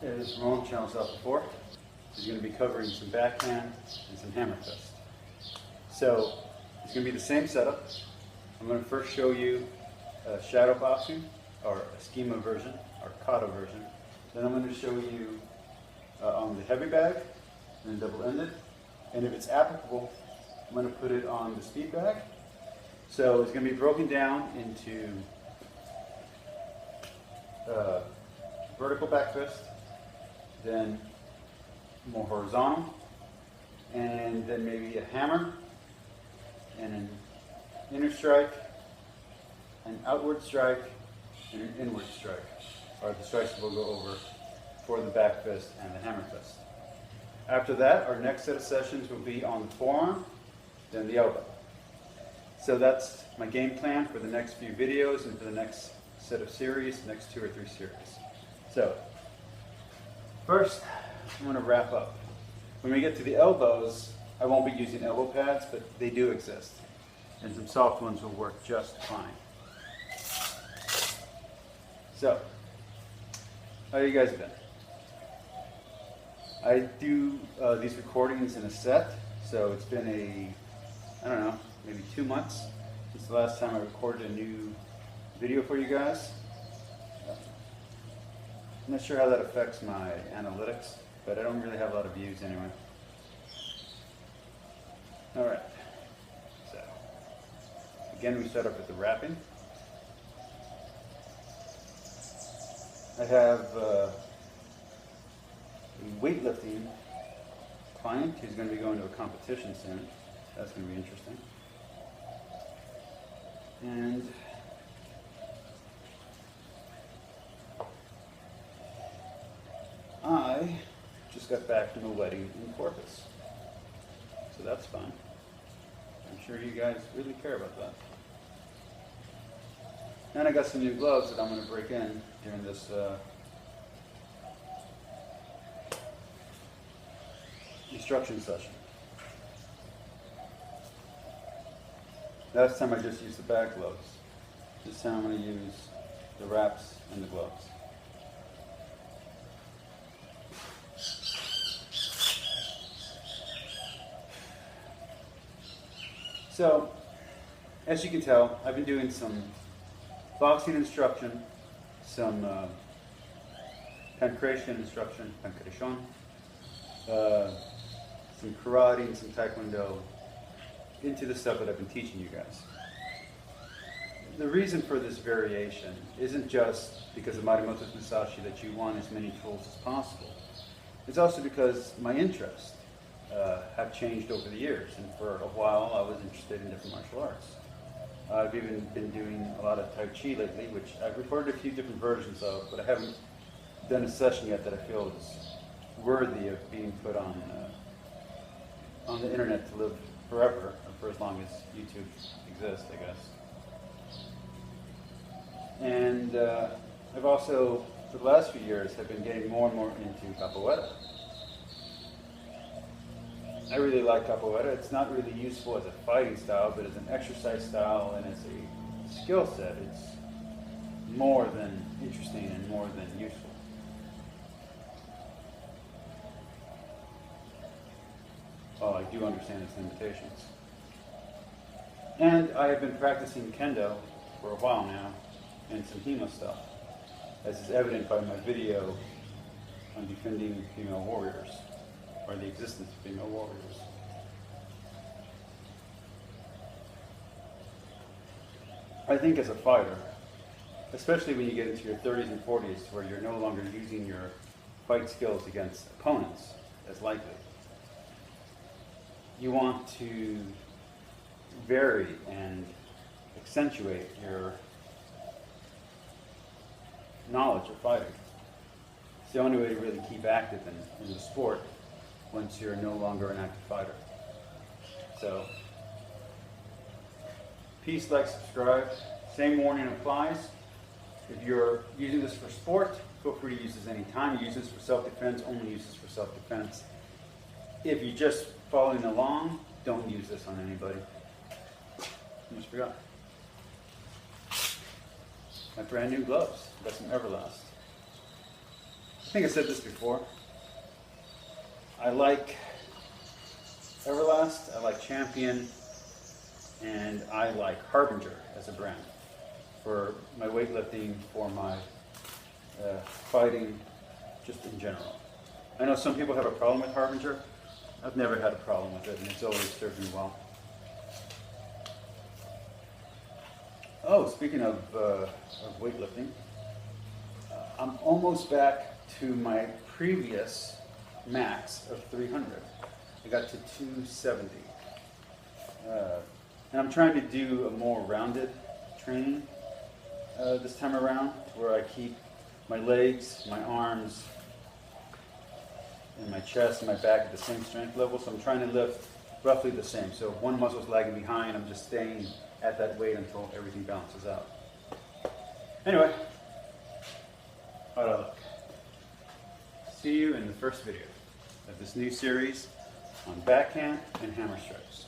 as Ramon channels out before, he's going to be covering some backhand and some hammer fist. So it's going to be the same setup. I'm going to first show you a shadow boxing, or a schema version, or kata version. Then I'm going to show you on the heavy bag, and double-ended. And if it's applicable, I'm going to put it on the speed bag. So it's going to be broken down into vertical back fist, then more horizontal, and then maybe a hammer, and an inner strike, an outward strike, and an inward strike. Or the strikes will go over for the back fist and the hammer fist. After that, our next set of sessions will be on the forearm, then the elbow. So that's my game plan for the next few videos and for the next set of series, next 2 or 3 series. So, first, I'm going to wrap up. When we get to the elbows, I won't be using elbow pads, but they do exist. And some soft ones will work just fine. So, how you guys been? I do these recordings in a set, so it's been I don't know, maybe 2 months since the last time I recorded a new video for you guys. I'm not sure how that affects my analytics, but I don't really have a lot of views anyway. Alright, so again we start up with the wrapping. I have a weightlifting client who's going to be going to a competition soon. That's going to be interesting. And I just got back from a wedding in Corpus. So that's fun. I'm sure you guys really care about that. And I got some new gloves that I'm going to break in during this instruction session. Last time I just used the back gloves. This time I'm going to use the wraps and the gloves. So, as you can tell, I've been doing some boxing instruction, some pancration instruction, pancration, some karate and some taekwondo into the stuff that I've been teaching you guys. The reason for this variation isn't just because of Marimoto's Musashi that you want as many tools as possible. It's also because my interests have changed over the years, and for a while I was interested in different martial arts. I've even been doing a lot of Tai Chi lately, which I've recorded a few different versions of, but I haven't done a session yet that I feel is worthy of being put on the internet to live forever, or for as long as YouTube exists, I guess. And I've also, for the last few years, have been getting more and more into capoeira. I really like capoeira. It's not really useful as a fighting style, but as an exercise style and as a skill set, it's more than interesting and more than useful. Well, I do understand its limitations. And I have been practicing kendo for a while now, and some HEMA stuff, as is evident by my video on defending female warriors, or the existence of female warriors. I think as a fighter, especially when you get into your 30s and 40s, where you're no longer using your fight skills against opponents as likely, you want to vary and accentuate your knowledge of fighting. It's the only way to really keep active in the sport once you're no longer an active fighter. So, peace, like, subscribe. Same warning applies. If you're using this for sport, feel free to use this anytime. Use this for self-defense, only use this for self-defense. If you're just following along, don't use this on anybody. I just forgot. My brand new gloves. Got some Everlast. think I said this before. I like Everlast, I like Champion, and I like Harbinger as a brand for my weightlifting, for my fighting, just in general. I know some people have a problem with Harbinger. I've never had a problem with it, and it's always served me well. Oh, speaking of weightlifting, I'm almost back to my previous max of 300. I got to 270. And I'm trying to do a more rounded training this time around, where I keep my legs, my arms, and my chest and my back at the same strength level. So I'm trying to lift roughly the same. So if one muscle's lagging behind, I'm just staying at that weight until everything balances out. Anyway, how'd I look? See you in the first video of this new series on backhand and hammer strikes.